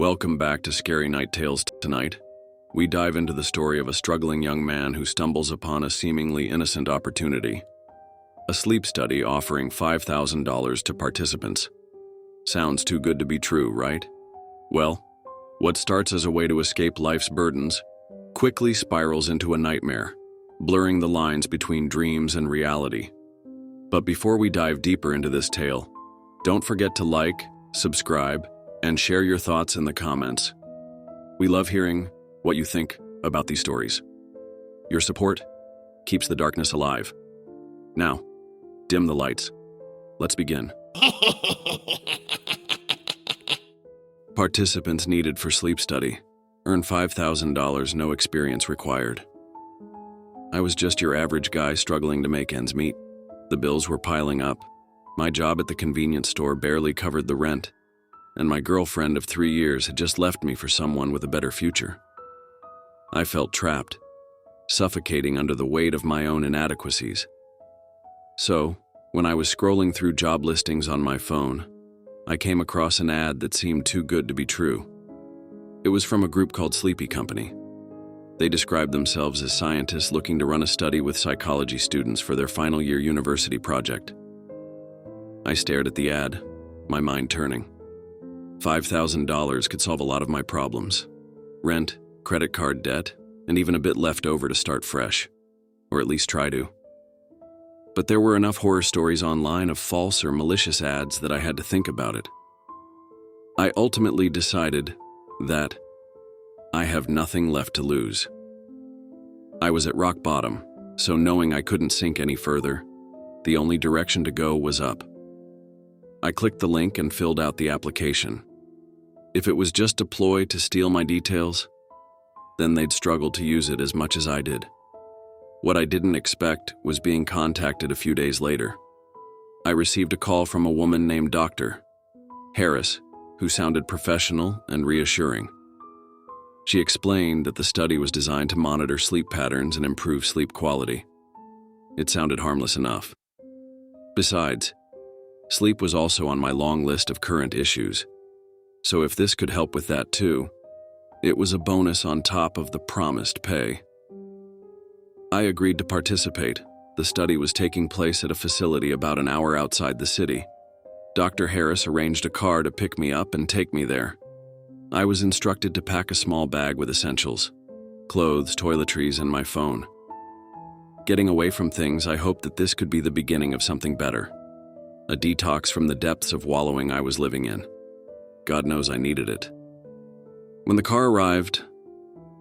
Welcome back to Scary Night Tales. Tonight, we dive into the story of a struggling young man who stumbles upon a seemingly innocent opportunity. A sleep study offering $5,000 to participants. Sounds too good to be true, right? Well, what starts as a way to escape life's burdens quickly spirals into a nightmare, blurring the lines between dreams and reality. But before we dive deeper into this tale, don't forget to like, subscribe, and share your thoughts in the comments. We love hearing what you think about these stories. Your support keeps the darkness alive. Now, dim the lights. Let's begin. Participants needed for sleep study. Earn $5,000, no experience required. I was just your average guy struggling to make ends meet. The bills were piling up. My job at the convenience store barely covered the rent, and my girlfriend of 3 years had just left me for someone with a better future. I felt trapped, suffocating under the weight of my own inadequacies. So, when I was scrolling through job listings on my phone, I came across an ad that seemed too good to be true. It was from a group called Sleepy Company. They described themselves as scientists looking to run a study with psychology students for their final year university project. I stared at the ad, my mind turning. $5,000 could solve a lot of my problems. Rent, credit card debt, and even a bit left over to start fresh. Or at least try to. But there were enough horror stories online of false or malicious ads that I had to think about it. I ultimately decided that I have nothing left to lose. I was at rock bottom, so knowing I couldn't sink any further, the only direction to go was up. I clicked the link and filled out the application. If it was just a ploy to steal my details, then they'd struggle to use it as much as I did. What I didn't expect was being contacted a few days later. I received a call from a woman named Dr. Harris, who sounded professional and reassuring. She explained that the study was designed to monitor sleep patterns and improve sleep quality. It sounded harmless enough. Besides, sleep was also on my long list of current issues. So if this could help with that too, it was a bonus on top of the promised pay. I agreed to participate. The study was taking place at a facility about an hour outside the city. Dr. Harris arranged a car to pick me up and take me there. I was instructed to pack a small bag with essentials, clothes, toiletries, and my phone. Getting away from things, I hoped that this could be the beginning of something better. A detox from the depths of wallowing I was living in. God knows I needed it. When the car arrived,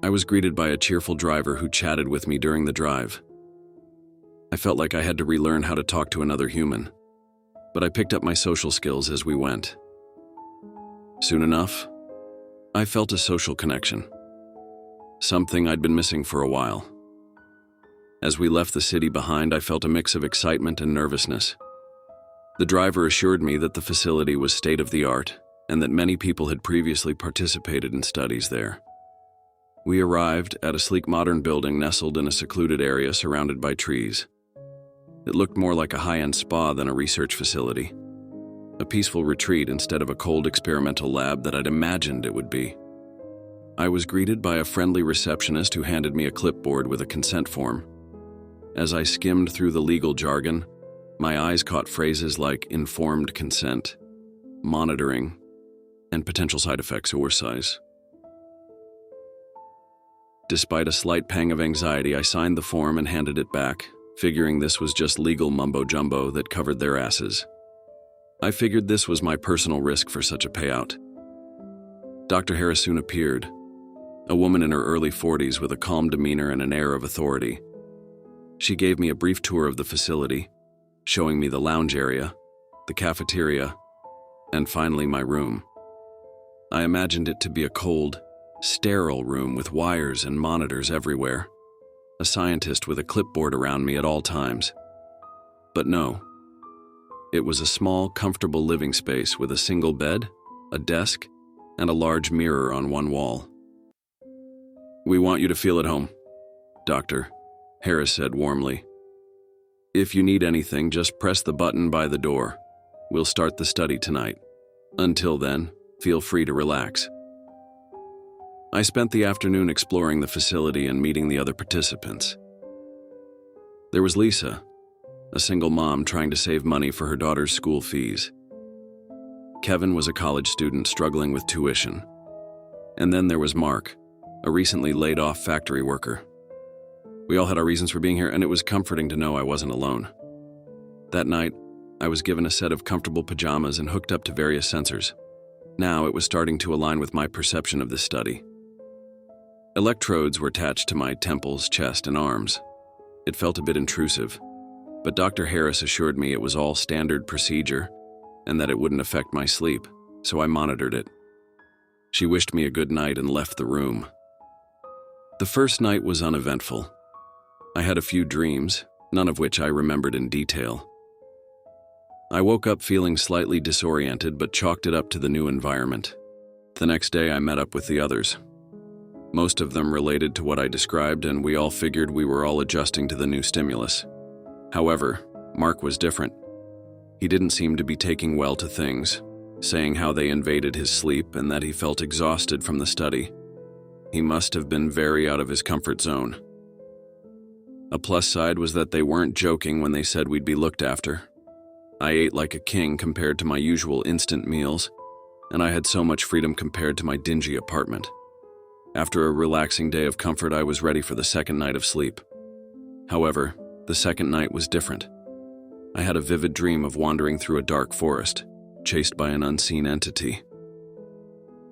I was greeted by a cheerful driver who chatted with me during the drive. I felt like I had to relearn how to talk to another human, but I picked up my social skills as we went. Soon enough, I felt a social connection, something I'd been missing for a while. As we left the city behind, I felt a mix of excitement and nervousness. The driver assured me that the facility was state-of-the-art and that many people had previously participated in studies there. We arrived at a sleek modern building nestled in a secluded area surrounded by trees. It looked more like a high-end spa than a research facility, a peaceful retreat instead of a cold experimental lab that I'd imagined it would be. I was greeted by a friendly receptionist who handed me a clipboard with a consent form. As I skimmed through the legal jargon, my eyes caught phrases like informed consent, monitoring, and potential side effects or size. Despite a slight pang of anxiety, I signed the form and handed it back, figuring this was just legal mumbo-jumbo that covered their asses. I figured this was my personal risk for such a payout. Dr. Harris soon appeared, a woman in her early 40s with a calm demeanor and an air of authority. She gave me a brief tour of the facility, showing me the lounge area, the cafeteria, and finally my room. I imagined it to be a cold, sterile room with wires and monitors everywhere, a scientist with a clipboard around me at all times. But no, it was a small, comfortable living space with a single bed, a desk, and a large mirror on one wall. "We want you to feel at home, Doctor," Harris said warmly. "If you need anything, just press the button by the door. We'll start the study tonight. Until then, feel free to relax." I spent the afternoon exploring the facility and meeting the other participants. There was Lisa, a single mom trying to save money for her daughter's school fees. Kevin was a college student struggling with tuition. And then there was Mark, a recently laid-off factory worker. We all had our reasons for being here, and it was comforting to know I wasn't alone. That night, I was given a set of comfortable pajamas and hooked up to various sensors. Now it was starting to align with my perception of this study. Electrodes were attached to my temples, chest, and arms. It felt a bit intrusive, but Dr. Harris assured me it was all standard procedure and that it wouldn't affect my sleep, so I monitored it. She wished me a good night and left the room. The first night was uneventful. I had a few dreams, none of which I remembered in detail. I woke up feeling slightly disoriented but chalked it up to the new environment. The next day I met up with the others. Most of them related to what I described, and we all figured we were all adjusting to the new stimulus. However, Mark was different. He didn't seem to be taking well to things, saying how they invaded his sleep and that he felt exhausted from the study. He must have been very out of his comfort zone. A plus side was that they weren't joking when they said we'd be looked after. I ate like a king compared to my usual instant meals, and I had so much freedom compared to my dingy apartment. After a relaxing day of comfort, I was ready for the second night of sleep. However, the second night was different. I had a vivid dream of wandering through a dark forest, chased by an unseen entity.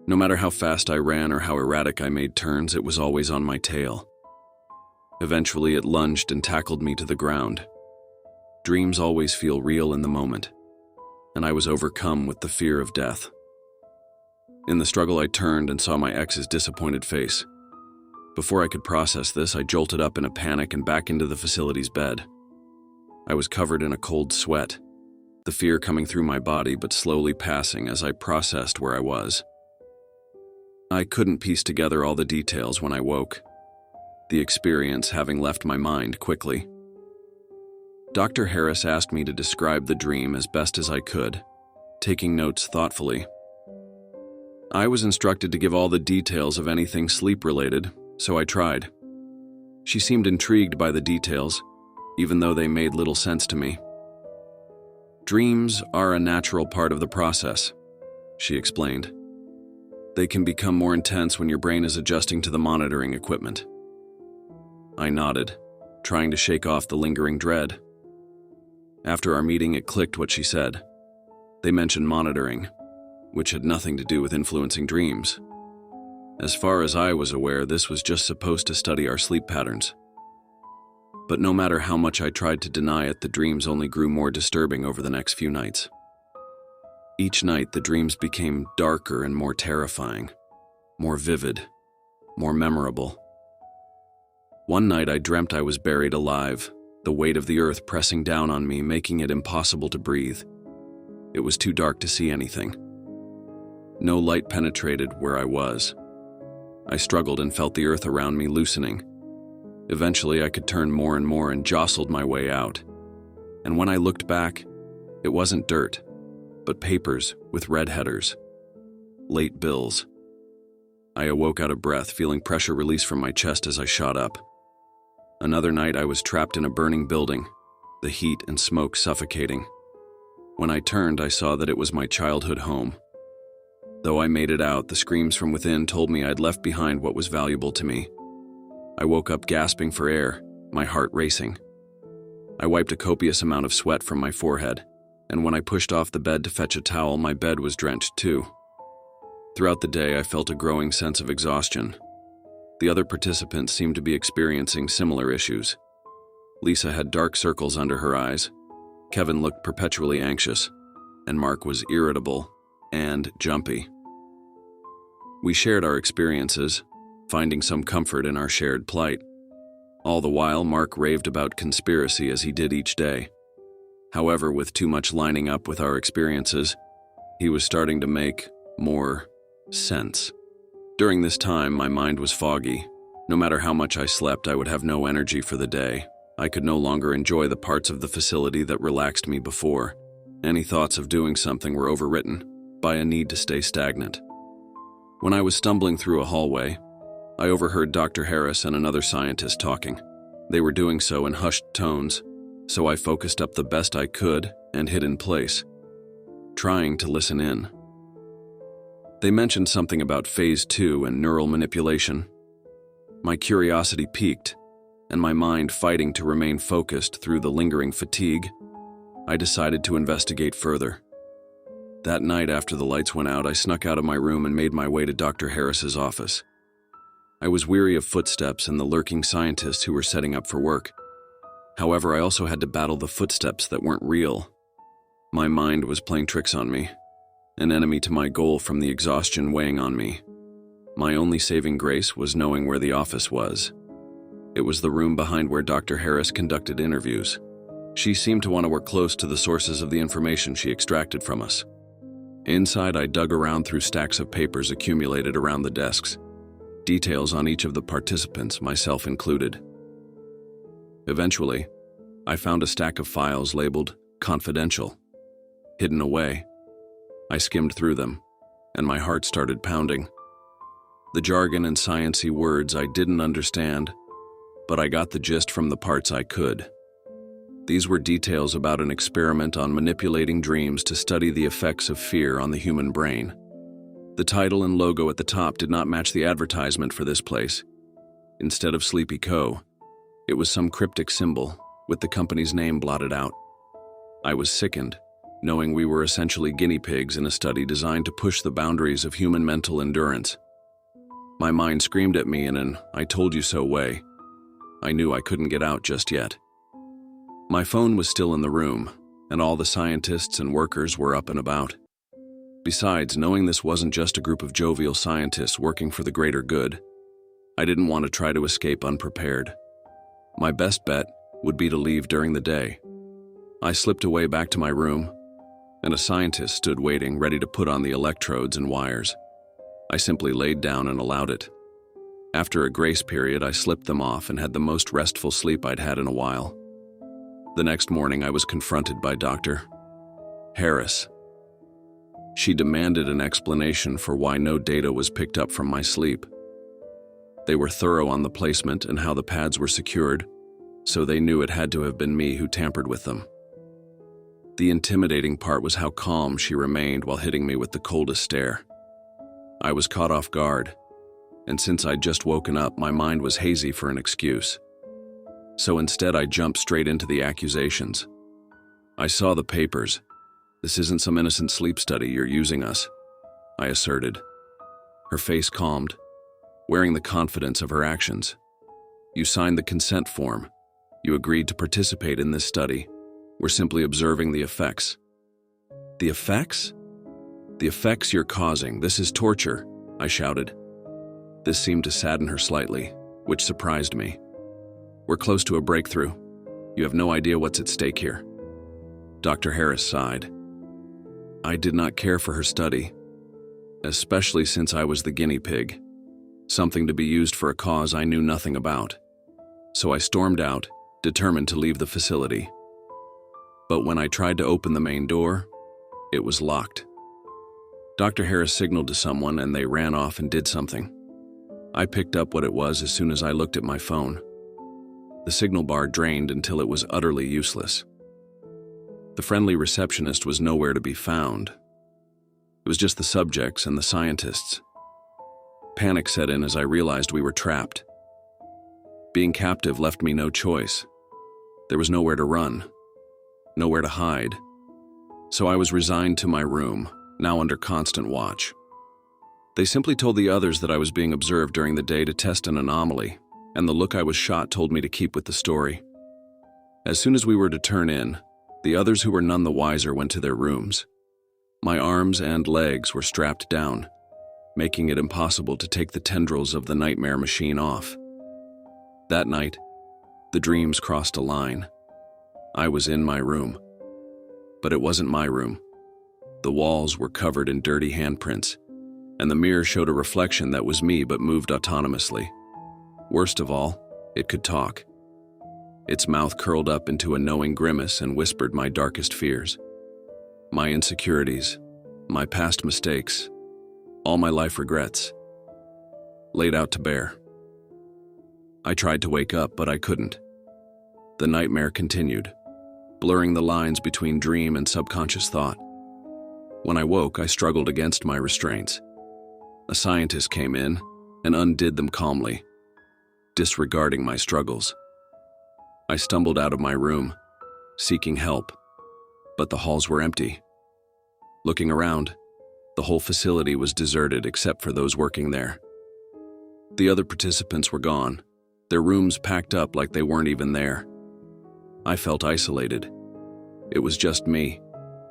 No matter how fast I ran or how erratic I made turns, it was always on my tail. Eventually, it lunged and tackled me to the ground. Dreams always feel real in the moment, and I was overcome with the fear of death. In the struggle, I turned and saw my ex's disappointed face. Before I could process this, I jolted up in a panic and back into the facility's bed. I was covered in a cold sweat, the fear coming through my body but slowly passing as I processed where I was. I couldn't piece together all the details when I woke, the experience having left my mind quickly. Dr. Harris asked me to describe the dream as best as I could, taking notes thoughtfully. I was instructed to give all the details of anything sleep-related, so I tried. She seemed intrigued by the details, even though they made little sense to me. Dreams are a natural part of the process, she explained. They can become more intense when your brain is adjusting to the monitoring equipment. I nodded, trying to shake off the lingering dread. After our meeting, it clicked what she said. They mentioned monitoring, which had nothing to do with influencing dreams. As far as I was aware, this was just supposed to study our sleep patterns. But no matter how much I tried to deny it, the dreams only grew more disturbing over the next few nights. Each night, the dreams became darker and more terrifying, more vivid, more memorable. One night, I dreamt I was buried alive, the weight of the earth pressing down on me, making it impossible to breathe. It was too dark to see anything. No light penetrated where I was. I struggled and felt the earth around me loosening. Eventually, I could turn more and more and jostled my way out. And when I looked back, it wasn't dirt, but papers with red headers. Late bills. I awoke out of breath, feeling pressure release from my chest as I shot up. Another night, I was trapped in a burning building, the heat and smoke suffocating. When I turned, I saw that it was my childhood home. Though I made it out, the screams from within told me I'd left behind what was valuable to me. I woke up gasping for air, my heart racing. I wiped a copious amount of sweat from my forehead, and when I pushed off the bed to fetch a towel, my bed was drenched too. Throughout the day, I felt a growing sense of exhaustion. The other participants seemed to be experiencing similar issues. Lisa had dark circles under her eyes, Kevin looked perpetually anxious, and Mark was irritable and jumpy. We shared our experiences, finding some comfort in our shared plight. All the while, Mark raved about conspiracy as he did each day. However, with too much lining up with our experiences, he was starting to make more sense. During this time, my mind was foggy. No matter how much I slept, I would have no energy for the day. I could no longer enjoy the parts of the facility that relaxed me before. Any thoughts of doing something were overwritten by a need to stay stagnant. When I was stumbling through a hallway, I overheard Dr. Harris and another scientist talking. They were doing so in hushed tones, so I focused up the best I could and hid in place, trying to listen in. They mentioned something about phase 2 and neural manipulation. My curiosity piqued, and my mind fighting to remain focused through the lingering fatigue, I decided to investigate further. That night after the lights went out, I snuck out of my room and made my way to Dr. Harris's office. I was weary of footsteps and the lurking scientists who were setting up for work. However, I also had to battle the footsteps that weren't real. My mind was playing tricks on me, an enemy to my goal from the exhaustion weighing on me. My only saving grace was knowing where the office was. It was the room behind where Dr. Harris conducted interviews. She seemed to want to work close to the sources of the information she extracted from us. Inside, I dug around through stacks of papers accumulated around the desks, details on each of the participants, myself included. Eventually, I found a stack of files labeled "Confidential," hidden away. I skimmed through them, and my heart started pounding. The jargon and sciencey words I didn't understand, but I got the gist from the parts I could. These were details about an experiment on manipulating dreams to study the effects of fear on the human brain. The title and logo at the top did not match the advertisement for this place. Instead of Sleepy Co., it was some cryptic symbol with the company's name blotted out. I was sickened, knowing we were essentially guinea pigs in a study designed to push the boundaries of human mental endurance. My mind screamed at me in an "I told you so" way. I knew I couldn't get out just yet. My phone was still in the room, and all the scientists and workers were up and about. Besides, knowing this wasn't just a group of jovial scientists working for the greater good, I didn't want to try to escape unprepared. My best bet would be to leave during the day. I slipped away back to my room, and a scientist stood waiting, ready to put on the electrodes and wires. I simply laid down and allowed it. After a grace period, I slipped them off and had the most restful sleep I'd had in a while. The next morning, I was confronted by Dr. Harris. She demanded an explanation for why no data was picked up from my sleep. They were thorough on the placement and how the pads were secured, so they knew it had to have been me who tampered with them. The intimidating part was how calm she remained while hitting me with the coldest stare. I was caught off guard, and since I'd just woken up, my mind was hazy for an excuse. So instead, I jumped straight into the accusations. "I saw the papers. This isn't some innocent sleep study. You're using us," I asserted. Her face calmed, wearing the confidence of her actions. "You signed the consent form. You agreed to participate in this study. We're simply observing the effects." "The effects? The effects you're causing. This is torture," I shouted. This seemed to sadden her slightly, which surprised me. "We're close to a breakthrough. You have no idea what's at stake here." Dr. Harris sighed. I did not care for her study, especially since I was the guinea pig, something to be used for a cause I knew nothing about. So I stormed out, determined to leave the facility. But when I tried to open the main door, it was locked. Dr. Harris signaled to someone and they ran off and did something. I picked up what it was as soon as I looked at my phone. The signal bar drained until it was utterly useless. The friendly receptionist was nowhere to be found. It was just the subjects and the scientists. Panic set in as I realized we were trapped. Being captive left me no choice. There was nowhere to run, nowhere to hide. So I was resigned to my room, now under constant watch. They simply told the others that I was being observed during the day to test an anomaly, and the look I was shot told me to keep with the story. As soon as we were to turn in, the others who were none the wiser went to their rooms. My arms and legs were strapped down, making it impossible to take the tendrils of the nightmare machine off. That night, the dreams crossed a line. I was in my room. But it wasn't my room. The walls were covered in dirty handprints, and the mirror showed a reflection that was me but moved autonomously. Worst of all, it could talk. Its mouth curled up into a knowing grimace and whispered my darkest fears. My insecurities, my past mistakes, all my life regrets, laid out to bare. I tried to wake up, but I couldn't. The nightmare continued, blurring the lines between dream and subconscious thought. When I woke, I struggled against my restraints. A scientist came in and undid them calmly, disregarding my struggles. I stumbled out of my room, seeking help, but the halls were empty. Looking around, the whole facility was deserted except for those working there. The other participants were gone, their rooms packed up like they weren't even there. I felt isolated. It was just me,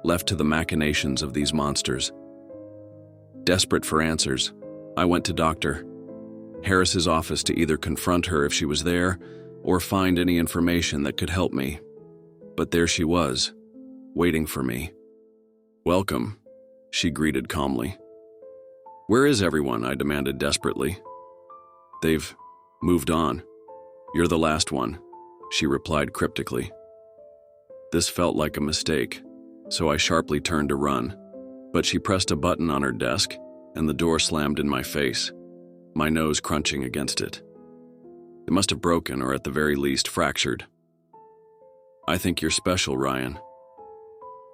left to the machinations of these monsters. Desperate for answers, I went to Dr. Harris's office to either confront her if she was there or find any information that could help me. But there she was, waiting for me. "Welcome," she greeted calmly. "Where is everyone?" I demanded desperately. "They've moved on. You're the last one," she replied cryptically. This felt like a mistake, so I sharply turned to run, but she pressed a button on her desk and the door slammed in my face, my nose crunching against it. It must have broken or at the very least fractured. "I think you're special, Ryan.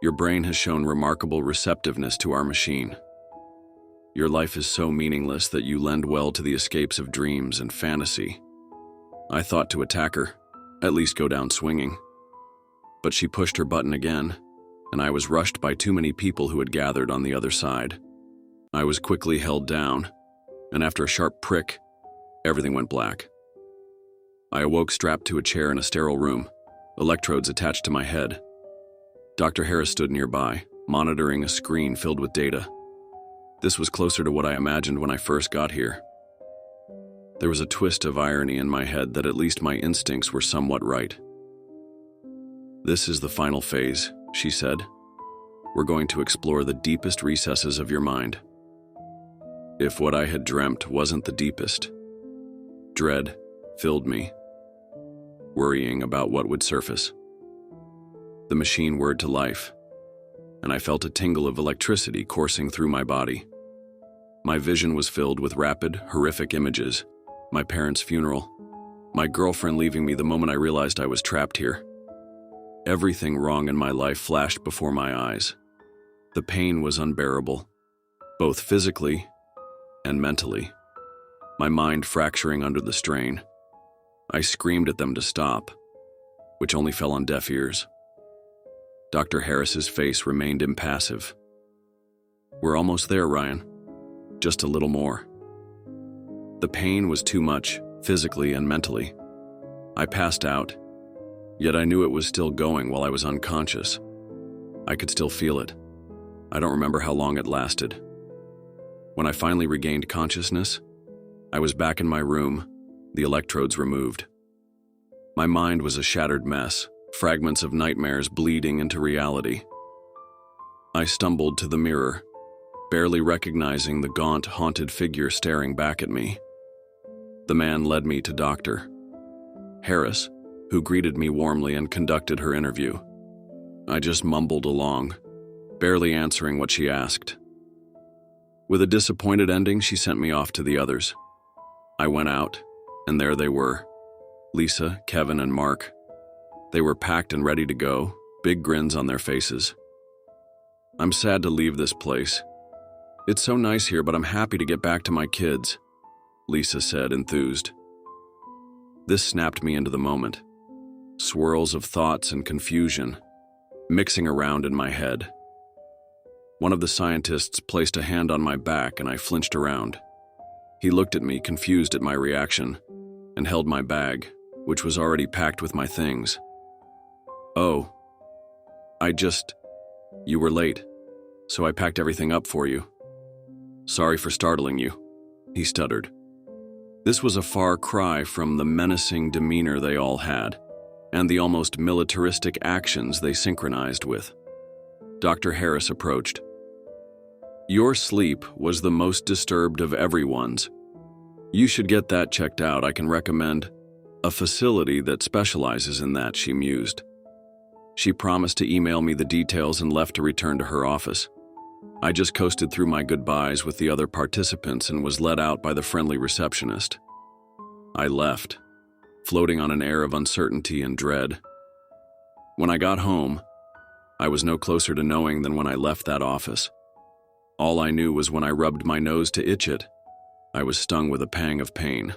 Your brain has shown remarkable receptiveness to our machine. Your life is so meaningless that you lend well to the escapes of dreams and fantasy." I thought to attack her, at least go down swinging. But she pushed her button again, and I was rushed by too many people who had gathered on the other side. I was quickly held down, and after a sharp prick, everything went black. I awoke strapped to a chair in a sterile room, electrodes attached to my head. Dr. Harris stood nearby, monitoring a screen filled with data. This was closer to what I imagined when I first got here. There was a twist of irony in my head that at least my instincts were somewhat right. "This is the final phase," she said. "We're going to explore the deepest recesses of your mind." If what I had dreamt wasn't the deepest, dread filled me, worrying about what would surface. The machine whirred to life, and I felt a tingle of electricity coursing through my body. My vision was filled with rapid, horrific images: my parents' funeral, my girlfriend leaving me the moment I realized I was trapped here. Everything wrong in my life flashed before my eyes. The pain was unbearable, both physically and mentally, my mind fracturing under the strain. I screamed at them to stop, which only fell on deaf ears. Dr. Harris's face remained impassive. "We're almost there, Ryan. Just a little more." The pain was too much, physically and mentally. I passed out, yet I knew it was still going while I was unconscious. I could still feel it. I don't remember how long it lasted. When I finally regained consciousness, I was back in my room, the electrodes removed. My mind was a shattered mess, fragments of nightmares bleeding into reality. I stumbled to the mirror, barely recognizing the gaunt, haunted figure staring back at me. The man led me to Dr. Harris, who greeted me warmly and conducted her interview. I just mumbled along, barely answering what she asked. With a disappointed ending, she sent me off to the others. I went out, and there they were: Lisa, Kevin, and Mark. They were packed and ready to go, big grins on their faces. "I'm sad to leave this place. It's so nice here, but I'm happy to get back to my kids," Lisa said, enthused. This snapped me into the moment. Swirls of thoughts and confusion, mixing around in my head. One of the scientists placed a hand on my back and I flinched around. He looked at me, confused at my reaction, and held my bag, which was already packed with my things. "Oh, you were late, so I packed everything up for you. Sorry for startling you," he stuttered. This was a far cry from the menacing demeanor they all had, and the almost militaristic actions they synchronized with. Dr. Harris approached. "Your sleep was the most disturbed of everyone's. You should get that checked out. I can recommend a facility that specializes in that," she mused. She promised to email me the details and left to return to her office. I just coasted through my goodbyes with the other participants and was let out by the friendly receptionist. I left, floating on an air of uncertainty and dread. When I got home, I was no closer to knowing than when I left that office. All I knew was when I rubbed my nose to itch it, I was stung with a pang of pain.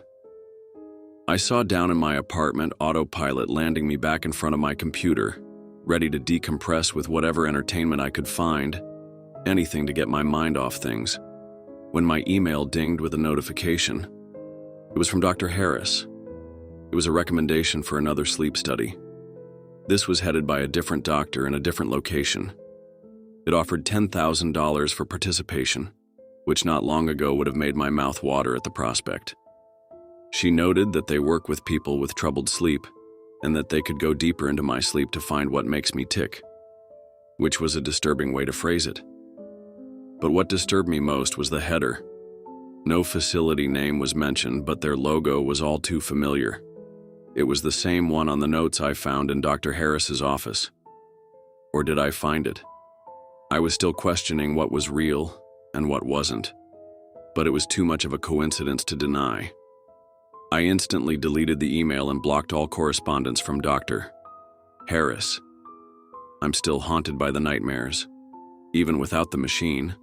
I saw down in my apartment autopilot landing me back in front of my computer, ready to decompress with whatever entertainment I could find, anything to get my mind off things, when my email dinged with a notification. It was from Dr. Harris. It was a recommendation for another sleep study. This was headed by a different doctor in a different location. It offered $10,000 for participation, which not long ago would have made my mouth water at the prospect. She noted that they work with people with troubled sleep and that they could go deeper into my sleep to find what makes me tick, which was a disturbing way to phrase it. But what disturbed me most was the header. No facility name was mentioned, but their logo was all too familiar. It was the same one on the notes I found in Dr. Harris's office. Or did I find it? I was still questioning what was real and what wasn't, but it was too much of a coincidence to deny. I instantly deleted the email and blocked all correspondence from Dr. Harris. I'm still haunted by the nightmares. Even without the machine,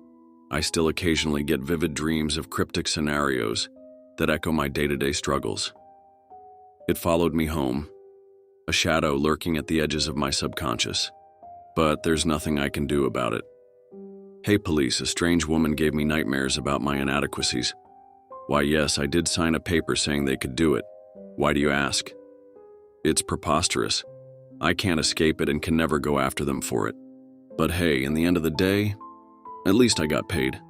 I still occasionally get vivid dreams of cryptic scenarios that echo my day-to-day struggles. It followed me home, a shadow lurking at the edges of my subconscious. But there's nothing I can do about it. Hey police, a strange woman gave me nightmares about my inadequacies. Why yes, I did sign a paper saying they could do it. Why do you ask? It's preposterous. I can't escape it and can never go after them for it. But hey, in the end of the day, at least I got paid.